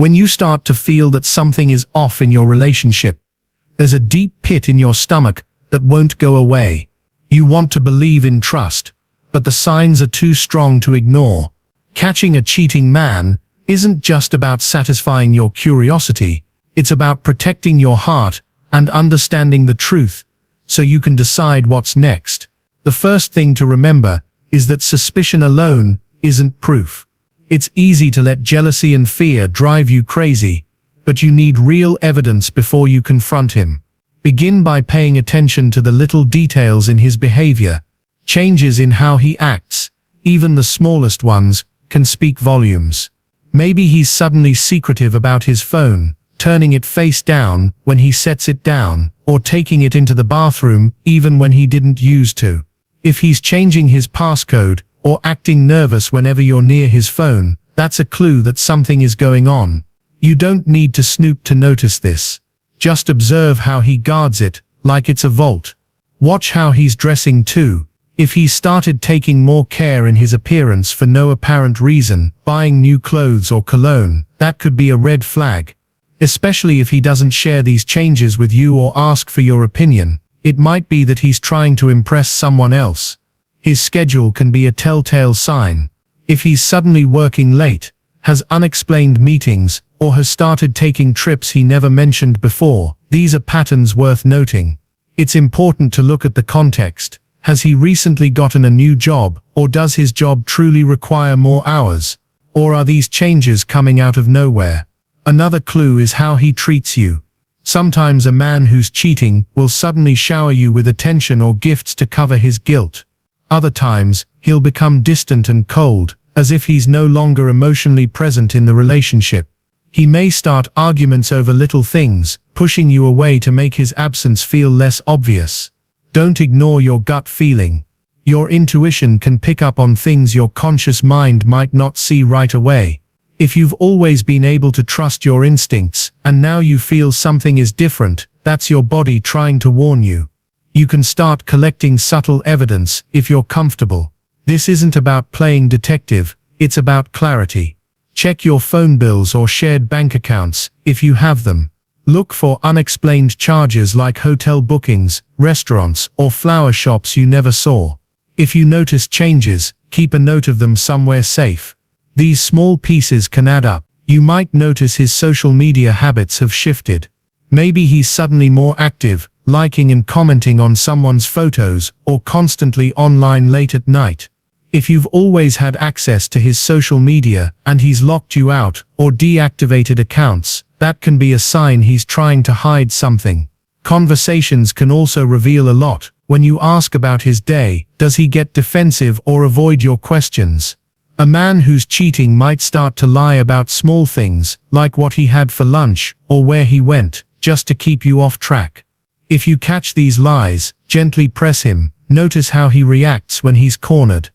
When you start to feel that something is off in your relationship, there's a deep pit in your stomach that won't go away. You want to believe in trust, but the signs are too strong to ignore. Catching a cheating man isn't just about satisfying your curiosity, it's about protecting your heart and understanding the truth, so you can decide what's next. The first thing to remember is that suspicion alone isn't proof. It's easy to let jealousy and fear drive you crazy, but you need real evidence before you confront him. Begin by paying attention to the little details in his behavior. Changes in how he acts, even the smallest ones, can speak volumes. Maybe he's suddenly secretive about his phone, turning it face down when he sets it down, or taking it into the bathroom even when he didn't use to. If he's changing his passcode, or acting nervous whenever you're near his phone, that's a clue that something is going on. You don't need to snoop to notice this. Just observe how he guards it, like it's a vault. Watch how he's dressing too. If he's started taking more care in his appearance for no apparent reason, buying new clothes or cologne, that could be a red flag. Especially if he doesn't share these changes with you or ask for your opinion, it might be that he's trying to impress someone else. His schedule can be a telltale sign. If he's suddenly working late, has unexplained meetings, or has started taking trips he never mentioned before, these are patterns worth noting. It's important to look at the context. Has he recently gotten a new job, or does his job truly require more hours? Or are these changes coming out of nowhere? Another clue is how he treats you. Sometimes a man who's cheating will suddenly shower you with attention or gifts to cover his guilt. Other times, he'll become distant and cold, as if he's no longer emotionally present in the relationship. He may start arguments over little things, pushing you away to make his absence feel less obvious. Don't ignore your gut feeling. Your intuition can pick up on things your conscious mind might not see right away. If you've always been able to trust your instincts, and now you feel something is different, that's your body trying to warn you. You can start collecting subtle evidence if you're comfortable. This isn't about playing detective, it's about clarity. Check your phone bills or shared bank accounts, if you have them. Look for unexplained charges like hotel bookings, restaurants, or flower shops you never saw. If you notice changes, keep a note of them somewhere safe. These small pieces can add up. You might notice his social media habits have shifted. Maybe he's suddenly more active, liking and commenting on someone's photos, or constantly online late at night. If you've always had access to his social media, and he's locked you out, or deactivated accounts, that can be a sign he's trying to hide something. Conversations can also reveal a lot. When you ask about his day, does he get defensive or avoid your questions? A man who's cheating might start to lie about small things, like what he had for lunch, or where he went, just to keep you off track. If you catch these lies, gently press him. Notice how he reacts when he's cornered.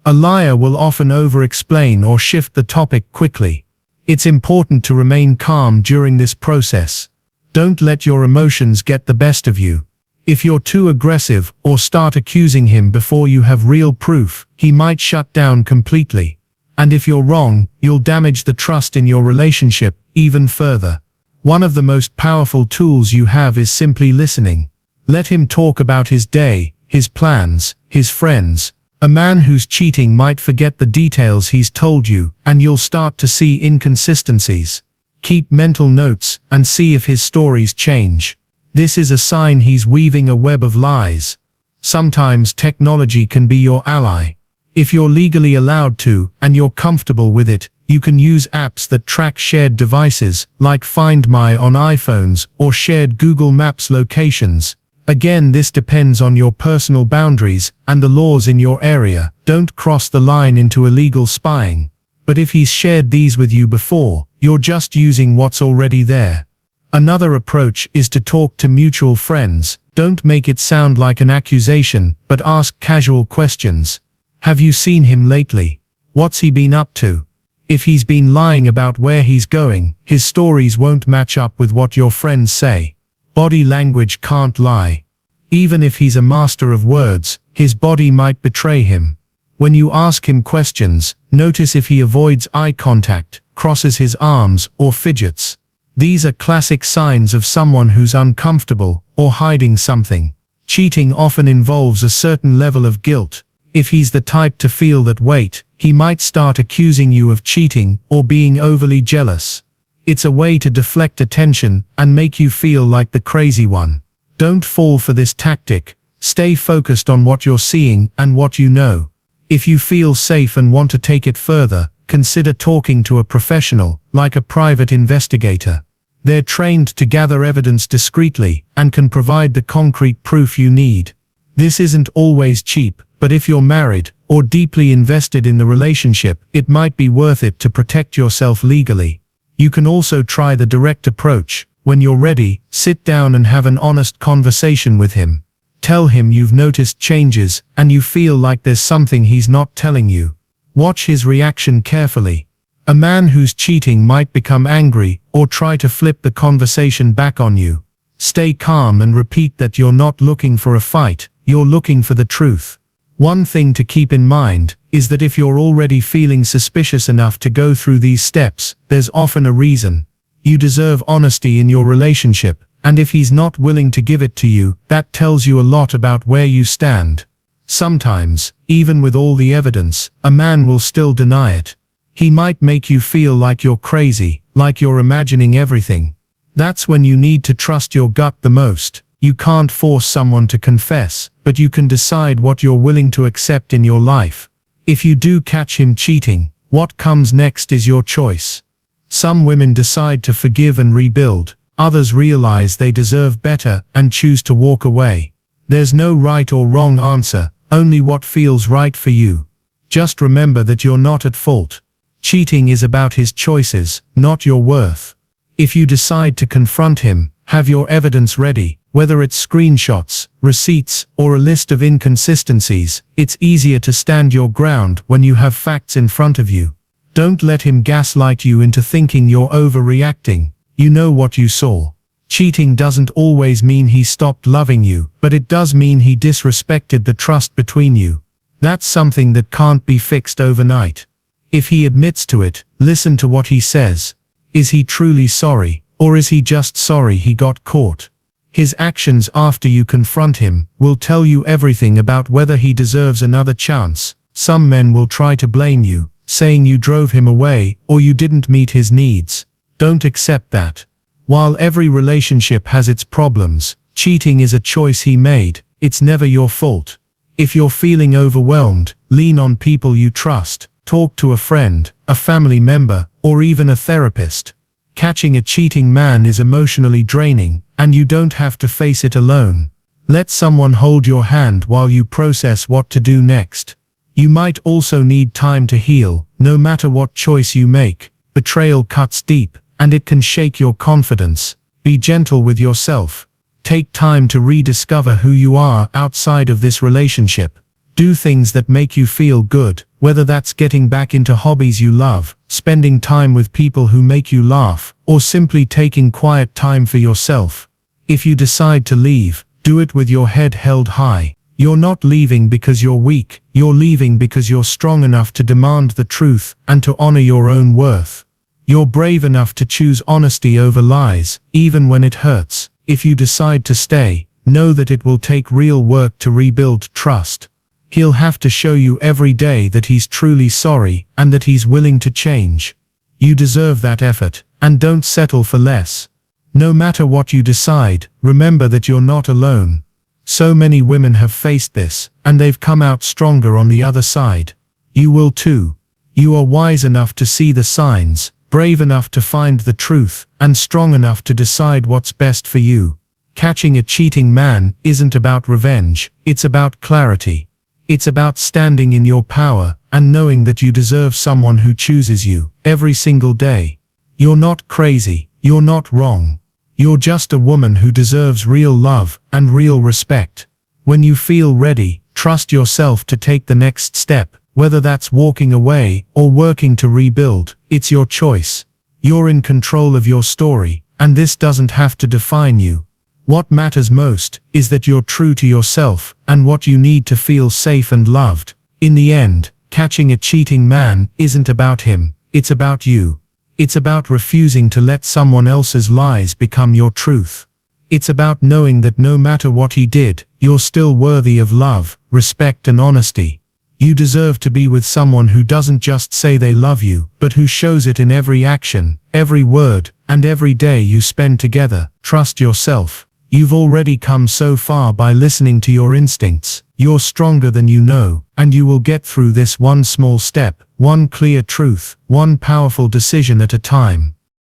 A liar will often over-explain or shift the topic quickly. It's important to remain calm during this process. Don't let your emotions get the best of you. If you're too aggressive or start accusing him before you have real proof, he might shut down completely. And if you're wrong, you'll damage the trust in your relationship even further. One of the most powerful tools you have is simply listening. Let him talk about his day, his plans, his friends. A man who's cheating might forget the details he's told you, and you'll start to see inconsistencies. Keep mental notes and see if his stories change. This is a sign he's weaving a web of lies. Sometimes technology can be your ally. If you're legally allowed to, and you're comfortable with it, you can use apps that track shared devices, like Find My on iPhones, or shared Google Maps locations. Again, this depends on your personal boundaries and the laws in your area. Don't cross the line into illegal spying. But if he's shared these with you before, you're just using what's already there. Another approach is to talk to mutual friends. Don't make it sound like an accusation, but ask casual questions. Have you seen him lately? What's he been up to? If he's been lying about where he's going, his stories won't match up with what your friends say. Body language can't lie. Even if he's a master of words, his body might betray him. When you ask him questions, notice if he avoids eye contact, crosses his arms, or fidgets. These are classic signs of someone who's uncomfortable or hiding something. Cheating often involves a certain level of guilt. If he's the type to feel that weight, he might start accusing you of cheating or being overly jealous. It's a way to deflect attention and make you feel like the crazy one. Don't fall for this tactic. Stay focused on what you're seeing and what you know. If you feel safe and want to take it further, consider talking to a professional, like a private investigator. They're trained to gather evidence discreetly and can provide the concrete proof you need. This isn't always cheap, but if you're married or deeply invested in the relationship, it might be worth it to protect yourself legally. You can also try the direct approach. When you're ready, sit down and have an honest conversation with him. Tell him you've noticed changes and you feel like there's something he's not telling you. Watch his reaction carefully. A man who's cheating might become angry or try to flip the conversation back on you. Stay calm and repeat that you're not looking for a fight, you're looking for the truth. One thing to keep in mind is that if you're already feeling suspicious enough to go through these steps, there's often a reason. You deserve honesty in your relationship, and if he's not willing to give it to you, that tells you a lot about where you stand. Sometimes, even with all the evidence, a man will still deny it. He might make you feel like you're crazy, like you're imagining everything. That's when you need to trust your gut the most. You can't force someone to confess, but you can decide what you're willing to accept in your life. If you do catch him cheating, what comes next is your choice. Some women decide to forgive and rebuild. Others realize they deserve better and choose to walk away. There's no right or wrong answer, only what feels right for you. Just remember that you're not at fault. Cheating is about his choices, not your worth. If you decide to confront him, have your evidence ready, whether it's screenshots, receipts, or a list of inconsistencies. It's easier to stand your ground when you have facts in front of you. Don't let him gaslight you into thinking you're overreacting. You know what you saw. Cheating doesn't always mean he stopped loving you, but it does mean he disrespected the trust between you. That's something that can't be fixed overnight. If he admits to it, listen to what he says. Is he truly sorry, or is he just sorry he got caught? His actions after you confront him will tell you everything about whether he deserves another chance. Some men will try to blame you, saying you drove him away or you didn't meet his needs. Don't accept that. While every relationship has its problems, cheating is a choice he made. It's never your fault. If you're feeling overwhelmed, lean on people you trust. Talk to a friend, a family member, or even a therapist. Catching a cheating man is emotionally draining, and you don't have to face it alone. Let someone hold your hand while you process what to do next. You might also need time to heal. No matter what choice you make, betrayal cuts deep, and it can shake your confidence. Be gentle with yourself. Take time to rediscover who you are outside of this relationship. Do things that make you feel good, whether that's getting back into hobbies you love, spending time with people who make you laugh, or simply taking quiet time for yourself. If you decide to leave, do it with your head held high. You're not leaving because you're weak, you're leaving because you're strong enough to demand the truth and to honor your own worth. You're brave enough to choose honesty over lies, even when it hurts. If you decide to stay, know that it will take real work to rebuild trust. He'll have to show you every day that he's truly sorry and that he's willing to change. You deserve that effort, and don't settle for less. No matter what you decide, remember that you're not alone. So many women have faced this, and they've come out stronger on the other side. You will too. You are wise enough to see the signs, brave enough to find the truth, and strong enough to decide what's best for you. Catching a cheating man isn't about revenge, it's about clarity. It's about standing in your power and knowing that you deserve someone who chooses you every single day. You're not crazy, you're not wrong. You're just a woman who deserves real love and real respect. When you feel ready, trust yourself to take the next step, whether that's walking away or working to rebuild. It's your choice. You're in control of your story, and this doesn't have to define you. What matters most is that you're true to yourself and what you need to feel safe and loved. In the end, catching a cheating man isn't about him, it's about you. It's about refusing to let someone else's lies become your truth. It's about knowing that no matter what he did, you're still worthy of love, respect and honesty. You deserve to be with someone who doesn't just say they love you, but who shows it in every action, every word, and every day you spend together. Trust yourself. You've already come so far by listening to your instincts. You're stronger than you know, and you will get through this one small step, one clear truth, one powerful decision at a time.